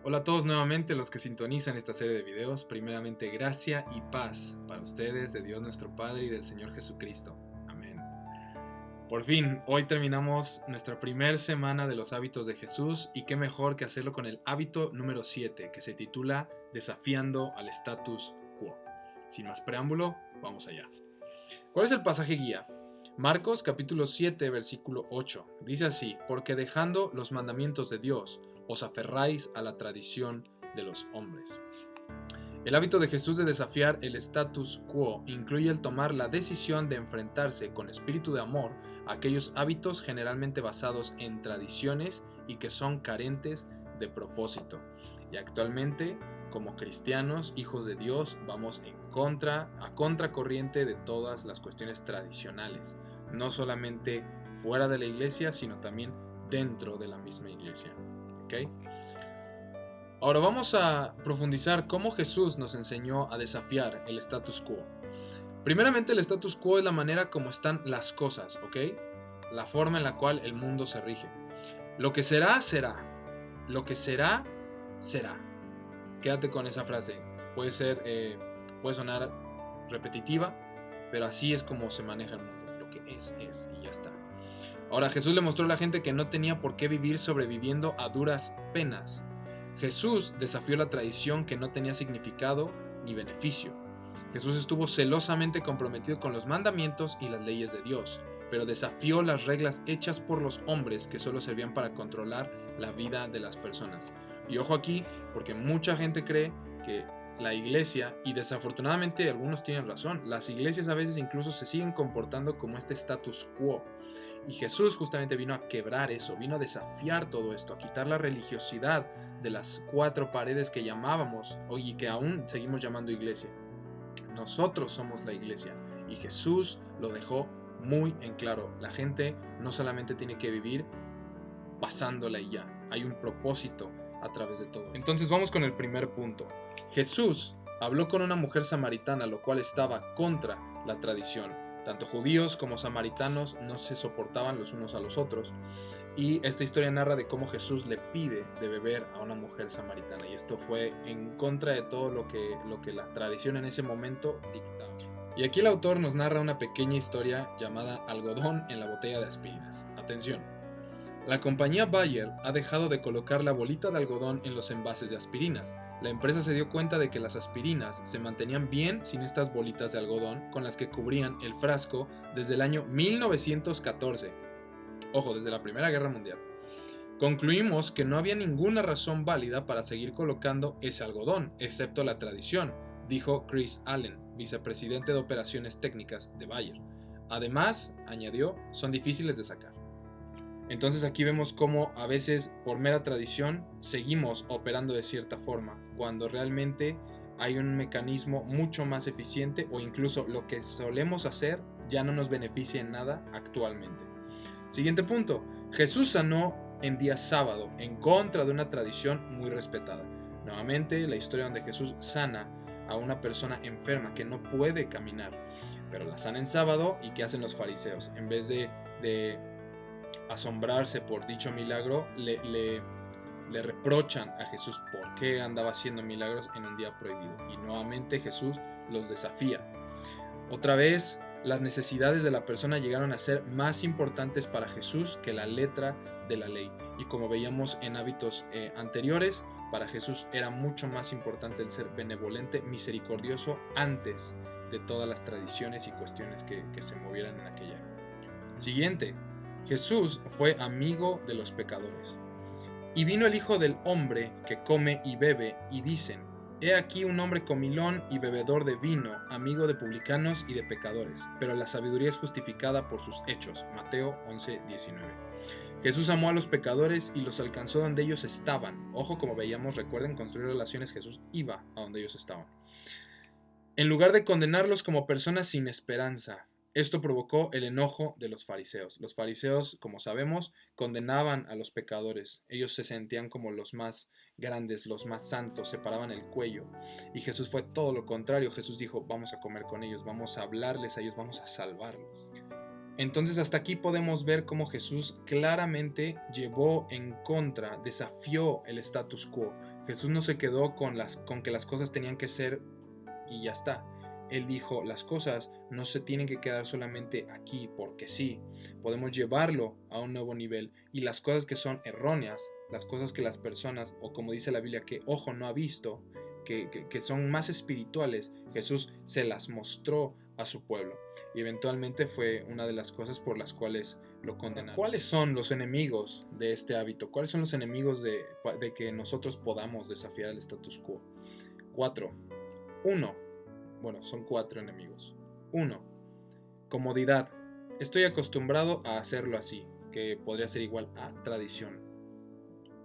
Hola a todos nuevamente los que sintonizan esta serie de videos. Primeramente, gracia y paz para ustedes de Dios nuestro Padre y del Señor Jesucristo. Amén. Por fin, hoy terminamos nuestra primera semana de los hábitos de Jesús y qué mejor que hacerlo con el hábito número 7 que se titula Desafiando al status quo. Sin más preámbulo, vamos allá. ¿Cuál es el pasaje guía? Marcos capítulo 7 versículo 8. Dice así: porque dejando los mandamientos de Dios, os aferráis a la tradición de los hombres. El hábito de Jesús de desafiar el status quo incluye el tomar la decisión de enfrentarse con espíritu de amor a aquellos hábitos generalmente basados en tradiciones y que son carentes de propósito. Y actualmente, como cristianos, hijos de Dios, vamos a contracorriente de todas las cuestiones tradicionales, no solamente fuera de la iglesia, sino también dentro de la misma iglesia. ¿Okay? Ahora vamos a profundizar cómo Jesús nos enseñó a desafiar el status quo. Primeramente, el status quo es la manera como están las cosas, ¿ok? La forma en la cual el mundo se rige. Lo que será, será. Lo que será, será. Quédate con esa frase. Puede sonar repetitiva, pero así es como se maneja el mundo. Lo que es y ya está. Ahora, Jesús le mostró a la gente que no tenía por qué vivir sobreviviendo a duras penas. Jesús desafió la tradición que no tenía significado ni beneficio. Jesús estuvo celosamente comprometido con los mandamientos y las leyes de Dios, pero desafió las reglas hechas por los hombres que solo servían para controlar la vida de las personas. Y ojo aquí, porque mucha gente cree que la iglesia, y desafortunadamente algunos tienen razón, las iglesias a veces incluso se siguen comportando como este status quo. Y Jesús justamente vino a quebrar eso, vino a desafiar todo esto, a quitar la religiosidad de las cuatro paredes que llamábamos y que aún seguimos llamando iglesia. Nosotros somos la iglesia y Jesús lo dejó muy en claro. La gente no solamente tiene que vivir pasándola y ya, hay un propósito a través de todo esto. Entonces vamos con el primer punto. Jesús habló con una mujer samaritana, lo cual estaba contra la tradición. Tanto judíos como samaritanos no se soportaban los unos a los otros. Y esta historia narra de cómo Jesús le pide de beber a una mujer samaritana. Y esto fue en contra de todo lo que la tradición en ese momento dictaba. Y aquí el autor nos narra una pequeña historia llamada Algodón en la botella de aspirinas. Atención. La compañía Bayer ha dejado de colocar la bolita de algodón en los envases de aspirinas. La empresa se dio cuenta de que las aspirinas se mantenían bien sin estas bolitas de algodón con las que cubrían el frasco desde el año 1914. Ojo, desde la Primera Guerra Mundial. Concluimos que no había ninguna razón válida para seguir colocando ese algodón, excepto la tradición, dijo Chris Allen, vicepresidente de operaciones técnicas de Bayer. Además, añadió, son difíciles de sacar. Entonces aquí vemos cómo a veces por mera tradición seguimos operando de cierta forma, cuando realmente hay un mecanismo mucho más eficiente o incluso lo que solemos hacer ya no nos beneficia en nada actualmente. Siguiente punto, Jesús sanó en día sábado en contra de una tradición muy respetada. Nuevamente la historia donde Jesús sana a una persona enferma que no puede caminar, pero la sana en sábado. ¿Y qué hacen los fariseos? En vez de asombrarse por dicho milagro, le reprochan a Jesús por qué andaba haciendo milagros en un día prohibido. Y nuevamente Jesús los desafía. Otra vez, las necesidades de la persona llegaron a ser más importantes para Jesús que la letra de la ley. Y como veíamos en hábitos anteriores, para Jesús era mucho más importante el ser benevolente, misericordioso, antes de todas las tradiciones y cuestiones que se movieran en aquella época. Siguiente, Jesús fue amigo de los pecadores. Y vino el Hijo del Hombre que come y bebe, y dicen, he aquí un hombre comilón y bebedor de vino, amigo de publicanos y de pecadores, pero la sabiduría es justificada por sus hechos. Mateo 11:19. Jesús amó a los pecadores y los alcanzó donde ellos estaban. Ojo, como veíamos, recuerden, construir relaciones, Jesús iba a donde ellos estaban. En lugar de condenarlos como personas sin esperanza. Esto provocó el enojo de los fariseos. Los fariseos, como sabemos, condenaban a los pecadores. Ellos se sentían como los más grandes, los más santos, se paraban el cuello. Y Jesús fue todo lo contrario. Jesús dijo, vamos a comer con ellos, vamos a hablarles a ellos, vamos a salvarlos. Entonces hasta aquí podemos ver cómo Jesús claramente llevó en contra, desafió el status quo. Jesús no se quedó con que las cosas tenían que ser y ya está. Él dijo, las cosas no se tienen que quedar solamente aquí porque sí. Podemos llevarlo a un nuevo nivel, y las cosas que son erróneas, las cosas que las personas, o como dice la Biblia, que ojo no ha visto, que son más espirituales, Jesús se las mostró a su pueblo. Y eventualmente fue una de las cosas por las cuales lo condenaron. ¿Cuáles son los enemigos de este hábito? ¿Cuáles son los enemigos de que nosotros podamos desafiar el status quo? 4. 1. Bueno, son 4 enemigos. 1. Comodidad. Estoy acostumbrado a hacerlo así, que podría ser igual a tradición.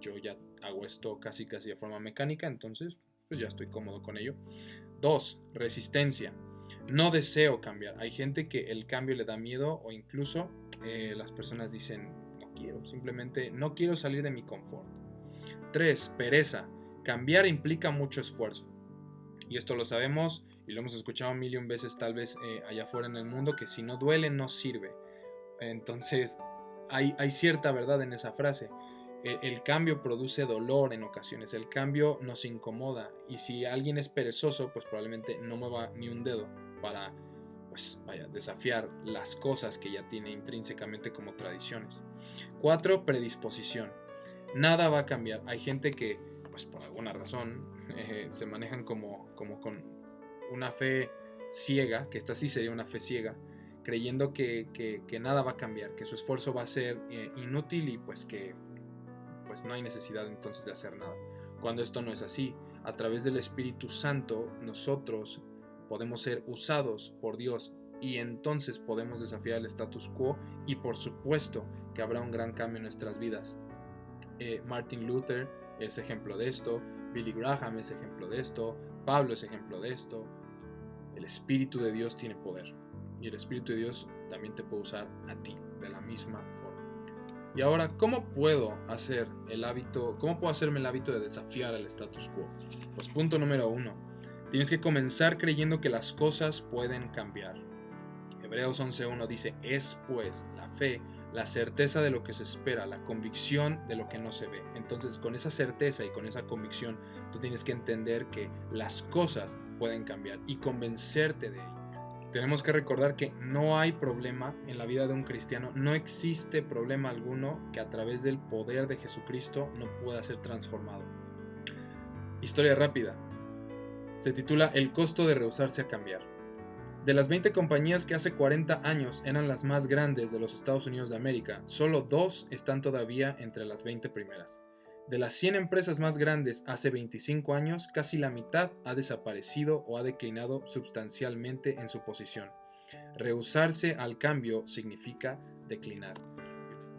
Yo ya hago esto casi de forma mecánica, entonces pues ya estoy cómodo con ello. 2. Resistencia. No deseo cambiar. Hay gente que el cambio le da miedo, o incluso las personas dicen, no quiero, simplemente no quiero salir de mi confort. 3. Pereza. Cambiar implica mucho esfuerzo. Y esto lo sabemos y lo hemos escuchado mil y un veces tal vez allá afuera en el mundo, que si no duele no sirve. Entonces hay cierta verdad en esa frase. El cambio produce dolor en ocasiones, el cambio nos incomoda, y si alguien es perezoso, pues probablemente no mueva ni un dedo para, pues vaya, desafiar las cosas que ya tiene intrínsecamente como tradiciones. 4. Predisposición. Nada va a cambiar. Hay gente que, pues por alguna razón, se manejan como con una fe ciega, que esta sí sería una fe ciega, creyendo que nada va a cambiar, que su esfuerzo va a ser inútil, y pues que pues no hay necesidad entonces de hacer nada. Cuando esto no es así, a través del Espíritu Santo nosotros podemos ser usados por Dios, y entonces podemos desafiar el status quo, y por supuesto que habrá un gran cambio en nuestras vidas. Martin Luther es ejemplo de esto, Billy Graham es ejemplo de esto, Pablo es ejemplo de esto. El Espíritu de Dios tiene poder, y el Espíritu de Dios también te puede usar a ti de la misma forma. Y ahora, ¿cómo puedo hacerme el hábito de desafiar al status quo? Pues punto número 1, tienes que comenzar creyendo que las cosas pueden cambiar. Hebreos 11:1 dice, es pues la fe, la certeza de lo que se espera, la convicción de lo que no se ve. Entonces, con esa certeza y con esa convicción, tú tienes que entender que las cosas pueden cambiar y convencerte de ello. Tenemos que recordar que no hay problema en la vida de un cristiano, no existe problema alguno que a través del poder de Jesucristo no pueda ser transformado. Historia rápida. Se titula El costo de rehusarse a cambiar. De las 20 compañías que hace 40 años eran las más grandes de los Estados Unidos de América, solo 2 están todavía entre las 20 primeras. De las 100 empresas más grandes hace 25 años, casi la mitad ha desaparecido o ha declinado sustancialmente en su posición. Rehusarse al cambio significa declinar.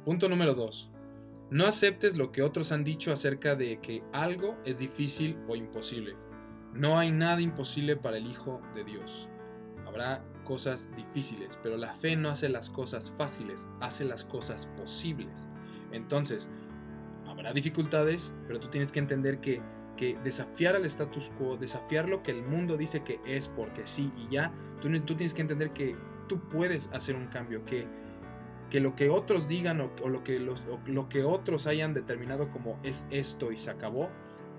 Punto número 2. No aceptes lo que otros han dicho acerca de que algo es difícil o imposible. No hay nada imposible para el Hijo de Dios. Habrá cosas difíciles, pero la fe no hace las cosas fáciles, hace las cosas posibles. Entonces, habrá dificultades, pero tú tienes que entender que desafiar al status quo, desafiar lo que el mundo dice que es porque sí y ya, tú tienes que entender que tú puedes hacer un cambio, que lo que otros digan o lo que otros hayan determinado como es esto y se acabó,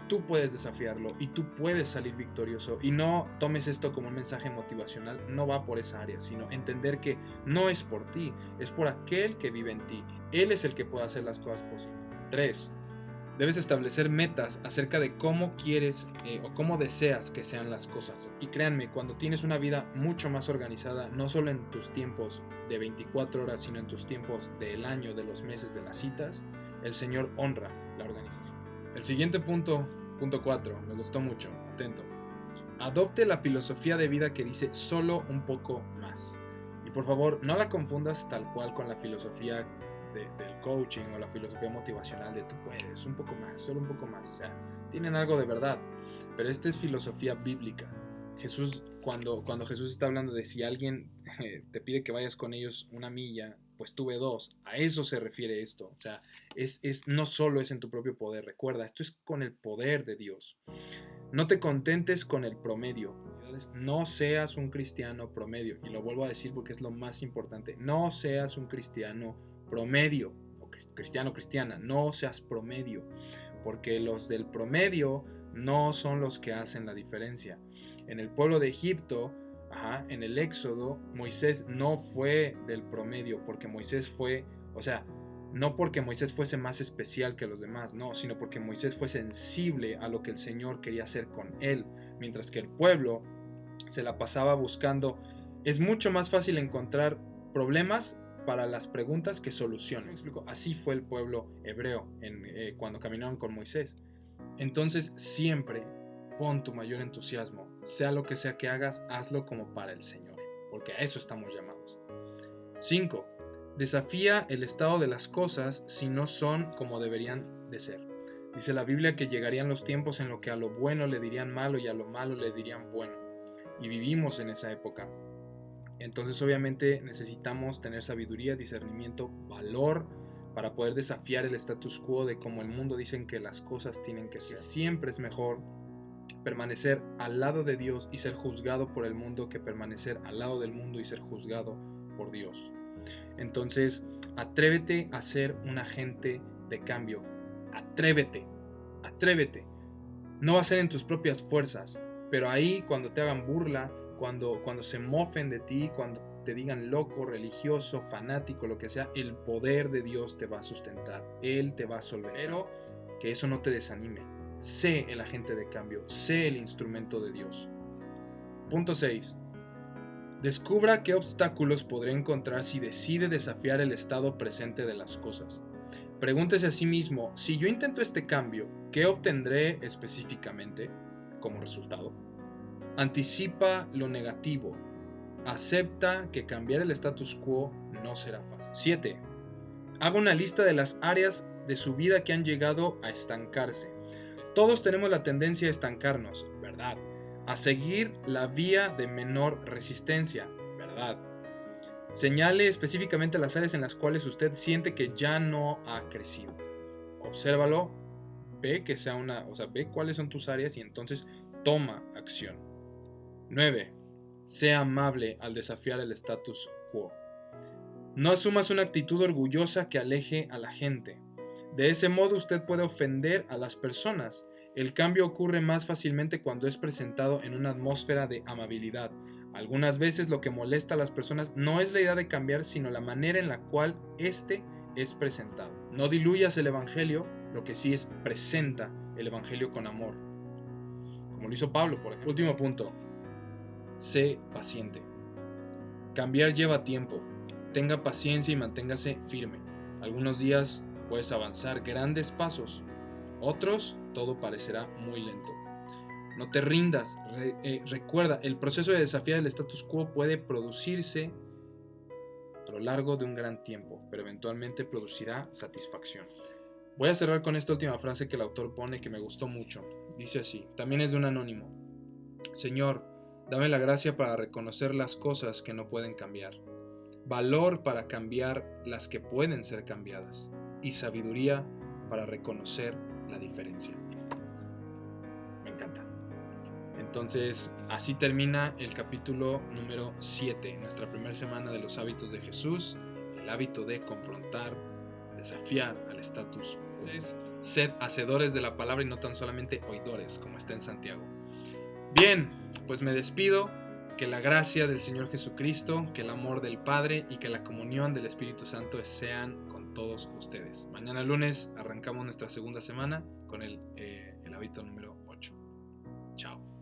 tú puedes desafiarlo y tú puedes salir victorioso. Y no tomes esto como un mensaje motivacional, no va por esa área, sino entender que no es por ti, es por aquel que vive en ti. Él es el que puede hacer las cosas posibles. 3. Debes establecer metas acerca de cómo quieres o cómo deseas que sean las cosas. Y créanme, cuando tienes una vida mucho más organizada, no solo en tus tiempos de 24 horas, sino en tus tiempos del año, de los meses, de las citas, el Señor honra la organización. El siguiente punto, punto 4, me gustó mucho, atento. Adopte la filosofía de vida que dice solo un poco más. Y por favor, no la confundas tal cual con la filosofía del coaching o la filosofía motivacional de tú puedes, un poco más, solo un poco más. O sea, tienen algo de verdad, pero esta es filosofía bíblica. Jesús, cuando Jesús está hablando de si alguien te pide que vayas con ellos 1 milla, pues tú ve 2. A eso se refiere esto. O sea, no solo es en tu propio poder. Recuerda, esto es con el poder de Dios. No te contentes con el promedio. No seas un cristiano promedio. Y lo vuelvo a decir porque es lo más importante. No seas un cristiano promedio, ¿ok? cristiano, cristiana, no seas promedio, porque los del promedio no son los que hacen la diferencia. En el pueblo de Egipto, en el Éxodo, Moisés no fue del promedio, porque Moisés fue, no porque Moisés fuese más especial que los demás, no, sino porque Moisés fue sensible a lo que el Señor quería hacer con él, mientras que el pueblo se la pasaba buscando. Es mucho más fácil encontrar problemas para las preguntas que soluciones. Así fue el pueblo hebreo cuando caminaron con Moisés. Entonces siempre pon tu mayor entusiasmo, sea lo que sea que hagas, hazlo como para el Señor, porque a eso estamos llamados. 5. Desafía el estado de las cosas si no son como deberían de ser. Dice la Biblia que llegarían los tiempos en los que a lo bueno le dirían malo y a lo malo le dirían bueno. Y vivimos en esa época. Entonces obviamente necesitamos tener sabiduría, discernimiento, valor para poder desafiar el status quo de cómo el mundo dicen que las cosas tienen que ser. Siempre es mejor permanecer al lado de Dios y ser juzgado por el mundo que permanecer al lado del mundo y ser juzgado por Dios. Entonces, atrévete a ser un agente de cambio. Atrévete. No va a ser en tus propias fuerzas, pero ahí cuando te hagan burla, cuando se mofen de ti, cuando te digan loco, religioso, fanático, lo que sea, el poder de Dios te va a sustentar. Él te va a solventar. Pero que eso no te desanime. Sé el agente de cambio. Sé el instrumento de Dios. Punto 6. Descubra qué obstáculos podrá encontrar si decide desafiar el estado presente de las cosas. Pregúntese a sí mismo, si yo intento este cambio, ¿qué obtendré específicamente como resultado? Anticipa lo negativo. Acepta que cambiar el status quo no será fácil. 7. Haga una lista de las áreas de su vida que han llegado a estancarse. Todos tenemos la tendencia a estancarnos, ¿verdad? A seguir la vía de menor resistencia, ¿verdad? Señale específicamente las áreas en las cuales usted siente que ya no ha crecido. Obsérvalo, ve cuáles son tus áreas y entonces toma acción. 9. Sea amable al desafiar el status quo. No asumas una actitud orgullosa que aleje a la gente. De ese modo usted puede ofender a las personas. El cambio ocurre más fácilmente cuando es presentado en una atmósfera de amabilidad. Algunas veces lo que molesta a las personas no es la idea de cambiar, sino la manera en la cual éste es presentado. No diluyas el evangelio, lo que sí es presenta el evangelio con amor, como lo hizo Pablo, por ejemplo. Último punto. Sé paciente. Cambiar lleva tiempo. Tenga paciencia y manténgase firme. Algunos días puedes avanzar grandes pasos. Otros, todo parecerá muy lento. No te rindas. Recuerda, el proceso de desafiar el status quo puede producirse a lo largo de un gran tiempo, pero eventualmente producirá satisfacción. Voy a cerrar con esta última frase que el autor pone que me gustó mucho. Dice así, también es de un anónimo. Señor, dame la gracia para reconocer las cosas que no pueden cambiar, valor para cambiar las que pueden ser cambiadas y sabiduría para reconocer la diferencia. Me encanta. Entonces, así termina el capítulo número 7, nuestra primera semana de los hábitos de Jesús, el hábito de confrontar, desafiar al status quo. Entonces, sed hacedores de la palabra y no tan solamente oidores, como está en Santiago. Bien, pues me despido. Que la gracia del Señor Jesucristo, que el amor del Padre y que la comunión del Espíritu Santo sean con todos ustedes. Mañana lunes arrancamos nuestra segunda semana con el hábito número 8. Chao.